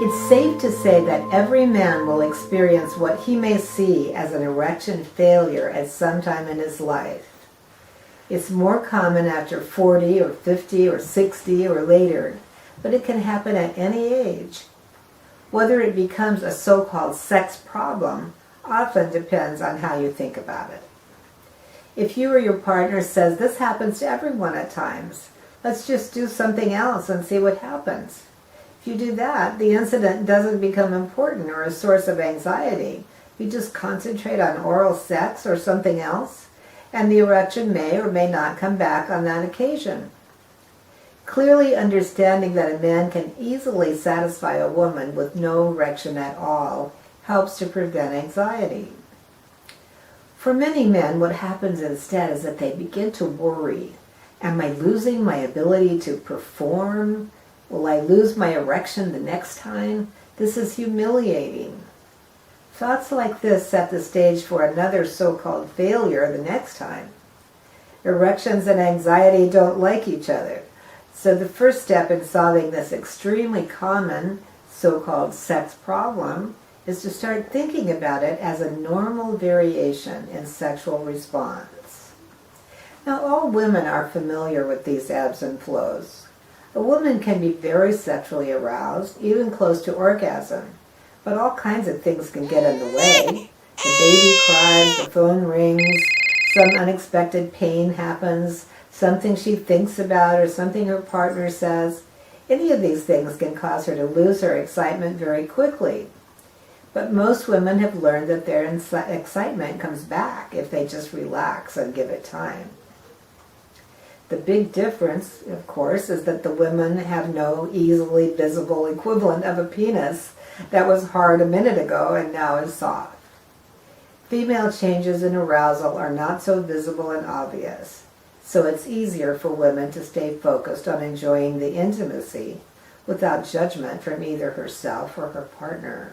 It's safe to say that every man will experience what he may see as an erection failure at some time in his life. It's more common after 40 or 50 or 60 or later, but it can happen at any age. Whether it becomes a so-called sex problem often depends on how you think about it. If you or your partner says, "This happens to everyone at times, let's just do something else and see what happens," if you do that, the incident doesn't become important or a source of anxiety. You just concentrate on oral sex or something else, and the erection may or may not come back on that occasion. Clearly understanding that a man can easily satisfy a woman with no erection at all helps to prevent anxiety. For many men, what happens instead is that they begin to worry. Am I losing my ability to perform? Will I lose my erection the next time? This is humiliating. Thoughts like this set the stage for another so-called failure the next time. Erections and anxiety don't like each other. So the first step in solving this extremely common so-called sex problem is to start thinking about it as a normal variation in sexual response. Now, all women are familiar with these ebbs and flows. A woman can be very sexually aroused, even close to orgasm, but all kinds of things can get in the way. The baby cries, the phone rings, some unexpected pain happens, something she thinks about or something her partner says. Any of these things can cause her to lose her excitement very quickly. But most women have learned that their excitement comes back if they just relax and give it time. The big difference, of course, is that the women have no easily visible equivalent of a penis that was hard a minute ago and now is soft. Female changes in arousal are not so visible and obvious, so it's easier for women to stay focused on enjoying the intimacy without judgment from either herself or her partner.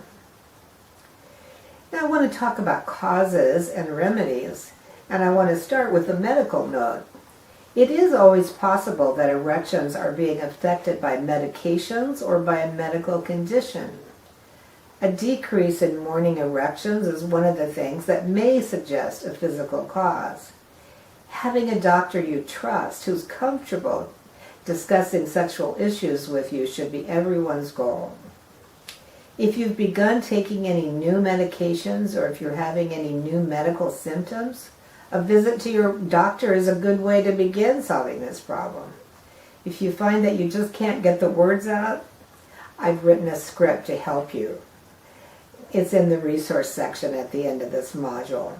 Now I want to talk about causes and remedies, and I want to start with a medical note. It is always possible that erections are being affected by medications or by a medical condition. A decrease in morning erections is one of the things that may suggest a physical cause. Having a doctor you trust who's comfortable discussing sexual issues with you should be everyone's goal. If you've begun taking any new medications or if you're having any new medical symptoms, a visit to your doctor is a good way to begin solving this problem. If you find that you just can't get the words out, I've written a script to help you. It's in the resource section at the end of this module.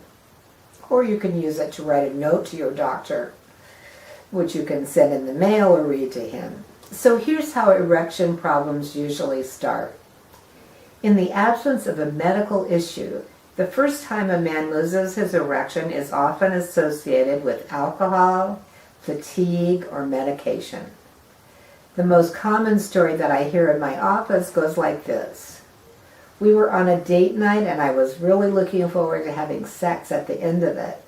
Or you can use it to write a note to your doctor, which you can send in the mail or read to him. So here's how erection problems usually start. In the absence of a medical issue, the first time a man loses his erection is often associated with alcohol, fatigue, or medication. The most common story that I hear in my office goes like this. We were on a date night and I was really looking forward to having sex at the end of it.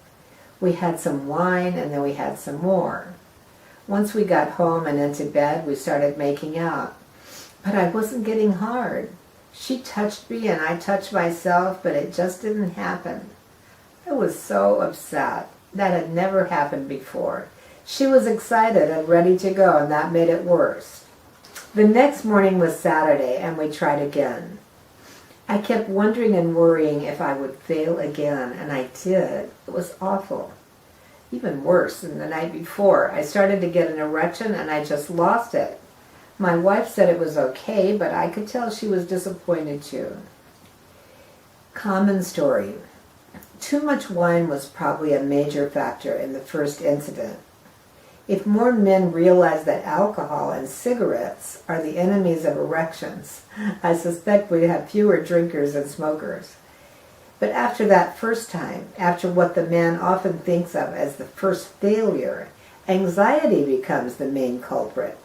We had some wine and then we had some more. Once we got home and into bed, we started making out. But I wasn't getting hard. She touched me and I touched myself, but it just didn't happen. I was so upset. That had never happened before. She was excited and ready to go, and that made it worse. The next morning was Saturday, and we tried again. I kept wondering and worrying if I would fail again, and I did. It was awful. Even worse than the night before. I started to get an erection, and I just lost it. My wife said it was okay, but I could tell she was disappointed too. Common story. Too much wine was probably a major factor in the first incident. If more men realized that alcohol and cigarettes are the enemies of erections, I suspect we'd have fewer drinkers and smokers. But after that first time, after what the man often thinks of as the first failure, anxiety becomes the main culprit.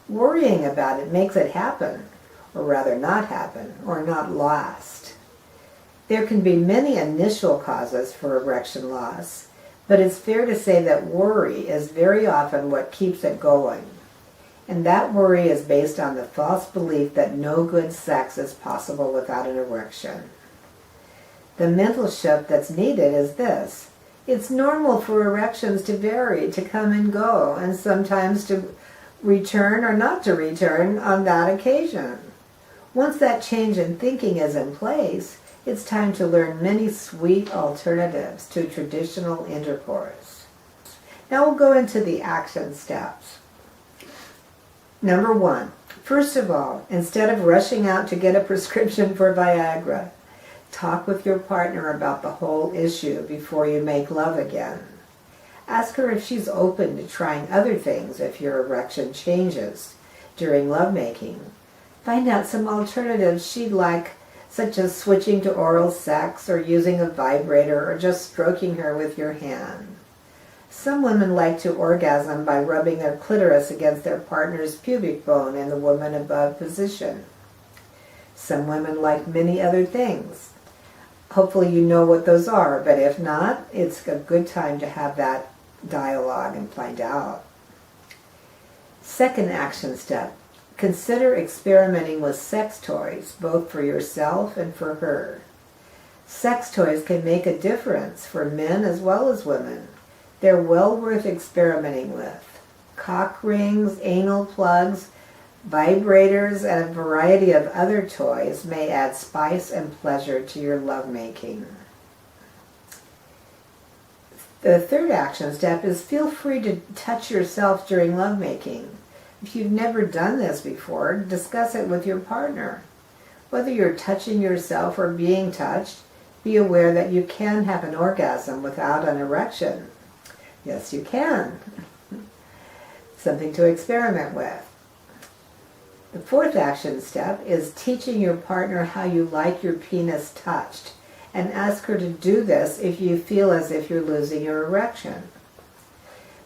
Worrying about it makes it happen, or rather not happen, or not last. There can be many initial causes for erection loss, but it's fair to say that worry is very often what keeps it going. And that worry is based on the false belief that no good sex is possible without an erection. The mental shift that's needed is this. It's normal for erections to vary, to come and go, and sometimes to return or not to return on that occasion. Once that change in thinking is in place, it's time to learn many sweet alternatives to traditional intercourse. Now we'll go into the action steps. Number 1, first of all, instead of rushing out to get a prescription for Viagra, talk with your partner about the whole issue before you make love again. Ask her if she's open to trying other things if your erection changes during lovemaking. Find out some alternatives she'd like, such as switching to oral sex or using a vibrator or just stroking her with your hand. Some women like to orgasm by rubbing their clitoris against their partner's pubic bone in the woman above position. Some women like many other things. Hopefully you know what those are, but if not, it's a good time to have that dialogue and find out. Second action step. Consider experimenting with sex toys, both for yourself and for her. Sex toys can make a difference for men as well as women. They're well worth experimenting with. Cock rings, anal plugs, vibrators, and a variety of other toys may add spice and pleasure to your lovemaking. The third action step is feel free to touch yourself during lovemaking. If you've never done this before, discuss it with your partner. Whether you're touching yourself or being touched, be aware that you can have an orgasm without an erection. Yes, you can. Something to experiment with. The fourth action step is teaching your partner how you like your penis touched, and ask her to do this if you feel as if you're losing your erection.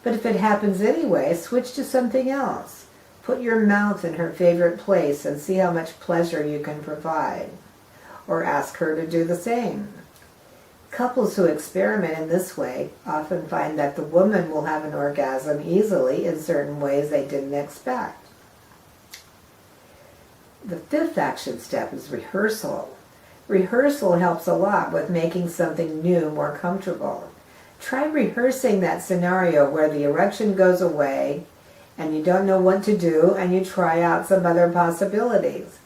But if it happens anyway, switch to something else. Put your mouth in her favorite place and see how much pleasure you can provide. Or ask her to do the same. Couples who experiment in this way often find that the woman will have an orgasm easily in certain ways they didn't expect. The fifth action step is rehearsal. Rehearsal helps a lot with making something new more comfortable. Try rehearsing that scenario where the erection goes away and you don't know what to do and you try out some other possibilities.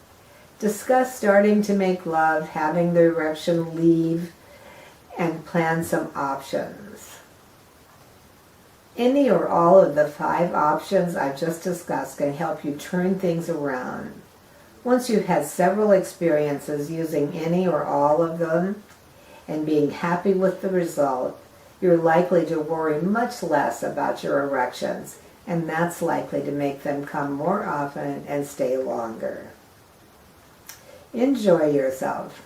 Discuss starting to make love, having the erection leave, and plan some options. Any or all of the 5 options I've just discussed can help you turn things around. Once you've had several experiences using any or all of them and being happy with the result, you're likely to worry much less about your erections, and that's likely to make them come more often and stay longer. Enjoy yourself.